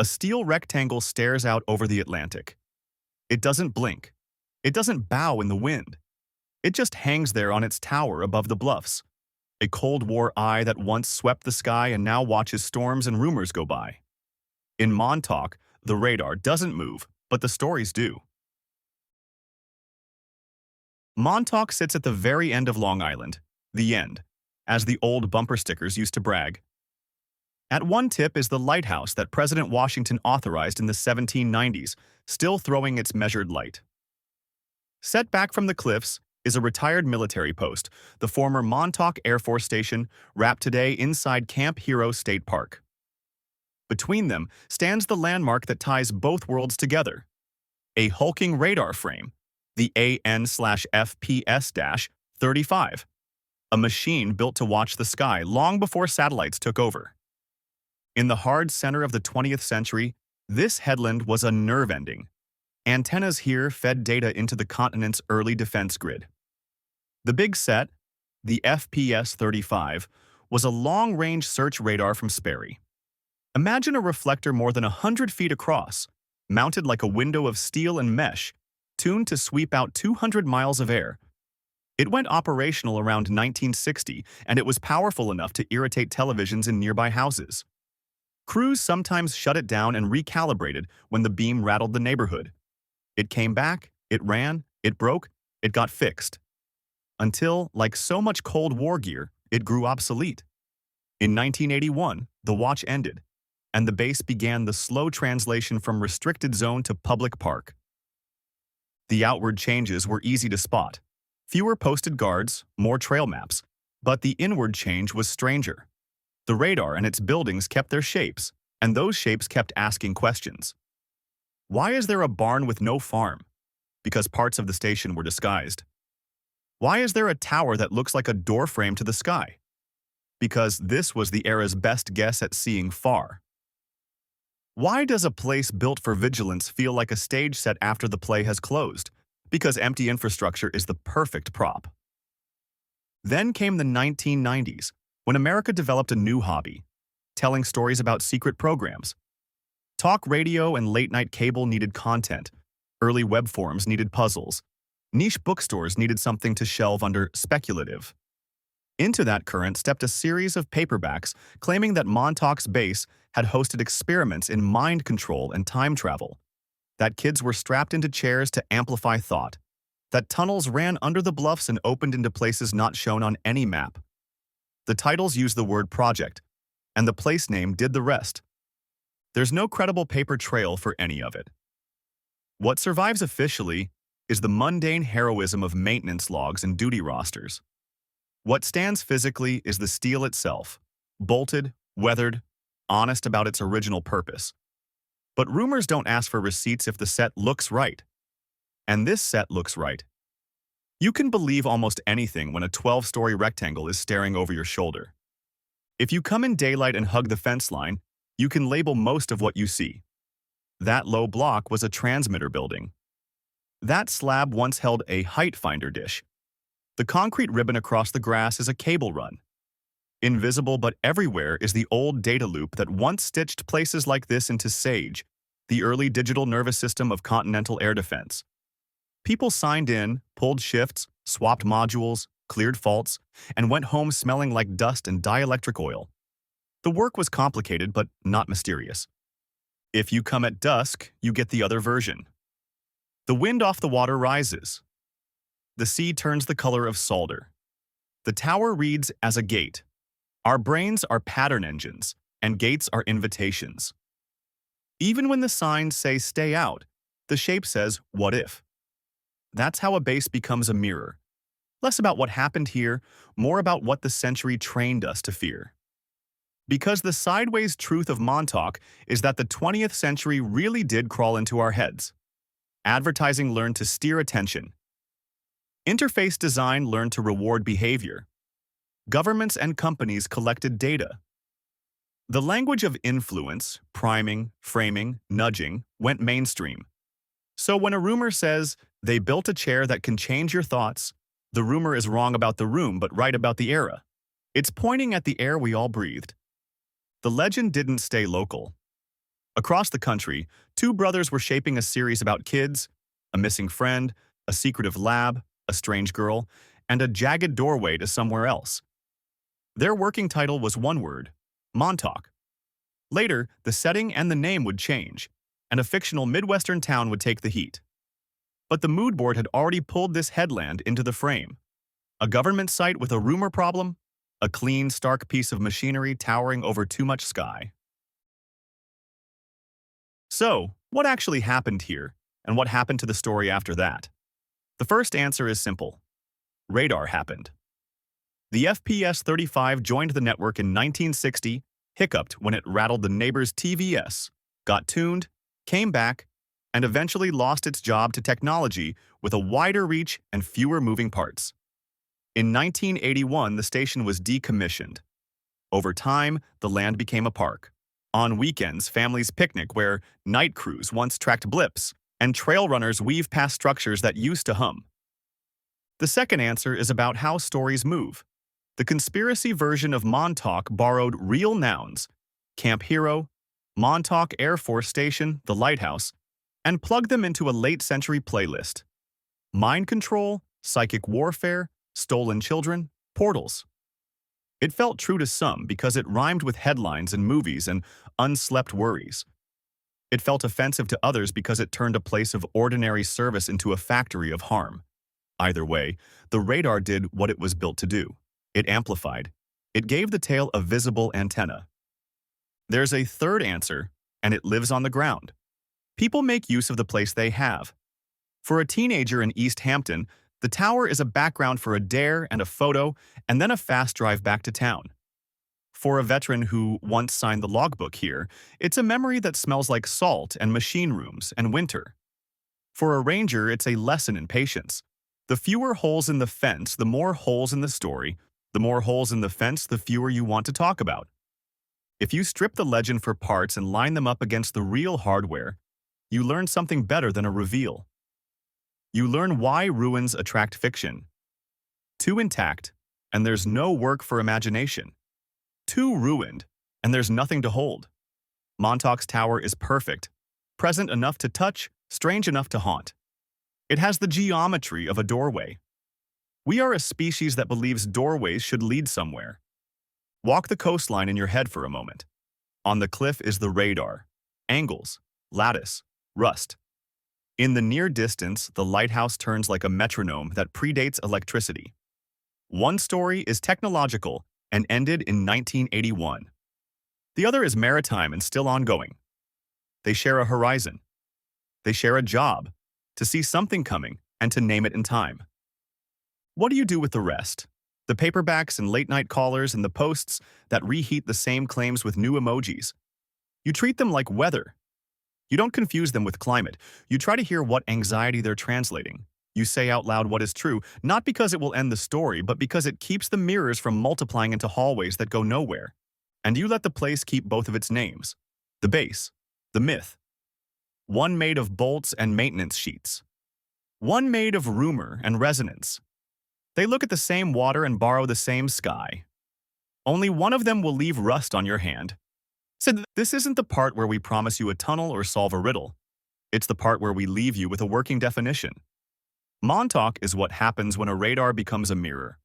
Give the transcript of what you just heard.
A steel rectangle stares out over the Atlantic. It doesn't blink. It doesn't bow in the wind. It just hangs there on its tower above the bluffs. A Cold War eye that once swept the sky and now watches storms and rumors go by. In Montauk, the radar doesn't move, but the stories do. Montauk sits at the very end of Long Island, the end, as the old bumper stickers used to brag. At one tip is the lighthouse that President Washington authorized in the 1790s, still throwing its measured light. Set back from the cliffs is a retired military post, the former Montauk Air Force Station, wrapped today inside Camp Hero State Park. Between them stands the landmark that ties both worlds together, a hulking radar frame, the AN/FPS-35, a machine built to watch the sky long before satellites took over. In the hard center of the 20th century, this headland was a nerve ending. Antennas here fed data into the continent's early defense grid. The big set, the FPS-35, was a long-range search radar from Sperry. Imagine a reflector more than 100 feet across, mounted like a window of steel and mesh, tuned to sweep out 200 miles of air. It went operational around 1960, and it was powerful enough to irritate televisions in nearby houses. Crews sometimes shut it down and recalibrated when the beam rattled the neighborhood. It came back, it ran, it broke, it got fixed. Until, like so much Cold War gear, it grew obsolete. In 1981, the watch ended, and the base began the slow translation from restricted zone to public park. The outward changes were easy to spot. Fewer posted guards, more trail maps, but the inward change was stranger. The radar and its buildings kept their shapes, and those shapes kept asking questions. Why is there a barn with no farm? Because parts of the station were disguised. Why is there a tower that looks like a doorframe to the sky? Because this was the era's best guess at seeing far. Why does a place built for vigilance feel like a stage set after the play has closed? Because empty infrastructure is the perfect prop. Then came the 1990s, when America developed a new hobby, telling stories about secret programs. Talk radio and late-night cable needed content. Early web forums needed puzzles. Niche bookstores needed something to shelve under speculative. Into that current stepped a series of paperbacks claiming that Montauk's base had hosted experiments in mind control and time travel, that kids were strapped into chairs to amplify thought, that tunnels ran under the bluffs and opened into places not shown on any map. The titles used the word project, and the place name did the rest. There's no credible paper trail for any of it. What survives officially is the mundane heroism of maintenance logs and duty rosters. What stands physically is the steel itself, bolted, weathered, honest about its original purpose. But rumors don't ask for receipts if the set looks right. And this set looks right. You can believe almost anything when a 12-story rectangle is staring over your shoulder. If you come in daylight and hug the fence line, you can label most of what you see. That low block was a transmitter building. That slab once held a height finder dish. The concrete ribbon across the grass is a cable run. Invisible but everywhere is the old data loop that once stitched places like this into SAGE, the early digital nervous system of continental air defense. People signed in, pulled shifts, swapped modules, cleared faults, and went home smelling like dust and dielectric oil. The work was complicated but not mysterious. If you come at dusk, you get the other version. The wind off the water rises. The sea turns the color of solder. The tower reads as a gate. Our brains are pattern engines, and gates are invitations. Even when the signs say stay out, the shape says what if. That's how a base becomes a mirror. Less about what happened here, more about what the century trained us to fear. Because the sideways truth of Montauk is that the 20th century really did crawl into our heads. Advertising learned to steer attention. Interface design learned to reward behavior. Governments and companies collected data. The language of influence, priming, framing, nudging went mainstream. So when a rumor says, they built a chair that can change your thoughts, the rumor is wrong about the room but right about the era. It's pointing at the air we all breathed. The legend didn't stay local. Across the country, two brothers were shaping a series about kids, a missing friend, a secretive lab, a strange girl, and a jagged doorway to somewhere else. Their working title was one word: Montauk. Later, the setting and the name would change, and a fictional Midwestern town would take the heat. But the mood board had already pulled this headland into the frame. A government site with a rumor problem, a clean, stark piece of machinery towering over too much sky. So, what actually happened here, and what happened to the story after that? The first answer is simple. Radar happened. The FPS-35 joined the network in 1960, hiccuped when it rattled the neighbor's TVS, got tuned, came back, and eventually lost its job to technology with a wider reach and fewer moving parts. In 1981, the station was decommissioned. Over time, the land became a park. On weekends, families picnic where night crews once tracked blips, and trail runners weave past structures that used to hum. The second answer is about how stories move. The conspiracy version of Montauk borrowed real nouns, Camp Hero, Montauk Air Force Station, the lighthouse, and plugged them into a late-century playlist. Mind control, psychic warfare, stolen children, portals. It felt true to some because it rhymed with headlines and movies and unslept worries. It felt offensive to others because it turned a place of ordinary service into a factory of harm. Either way, the radar did what it was built to do. It amplified. It gave the tale a visible antenna. There's a third answer, and it lives on the ground. People make use of the place they have. For a teenager in East Hampton, the tower is a background for a dare and a photo, and then a fast drive back to town. For a veteran who once signed the logbook here, it's a memory that smells like salt and machine rooms and winter. For a ranger, it's a lesson in patience. The fewer holes in the fence, the more holes in the story. The more holes in the fence, the fewer you want to talk about. If you strip the legend for parts and line them up against the real hardware, you learn something better than a reveal. You learn why ruins attract fiction. Too intact, and there's no work for imagination. Too ruined, and there's nothing to hold. Montauk's tower is perfect, present enough to touch, strange enough to haunt. It has the geometry of a doorway. We are a species that believes doorways should lead somewhere. Walk the coastline in your head for a moment. On the cliff is the radar, angles, lattice, rust. In the near distance, the lighthouse turns like a metronome that predates electricity. One story is technological and ended in 1981. The other is maritime and still ongoing. They share a horizon. They share a job, to see something coming and to name it in time. What do you do with the rest? The paperbacks and late-night callers and the posts that reheat the same claims with new emojis. You treat them like weather. You don't confuse them with climate. You try to hear what anxiety they're translating. You say out loud what is true, not because it will end the story, but because it keeps the mirrors from multiplying into hallways that go nowhere. And you let the place keep both of its names. The base, the myth. One made of bolts and maintenance sheets. One made of rumor and resonance. They look at the same water and borrow the same sky. Only one of them will leave rust on your hand. Said, this isn't the part where we promise you a tunnel or solve a riddle. It's the part where we leave you with a working definition. Montauk is what happens when a radar becomes a mirror.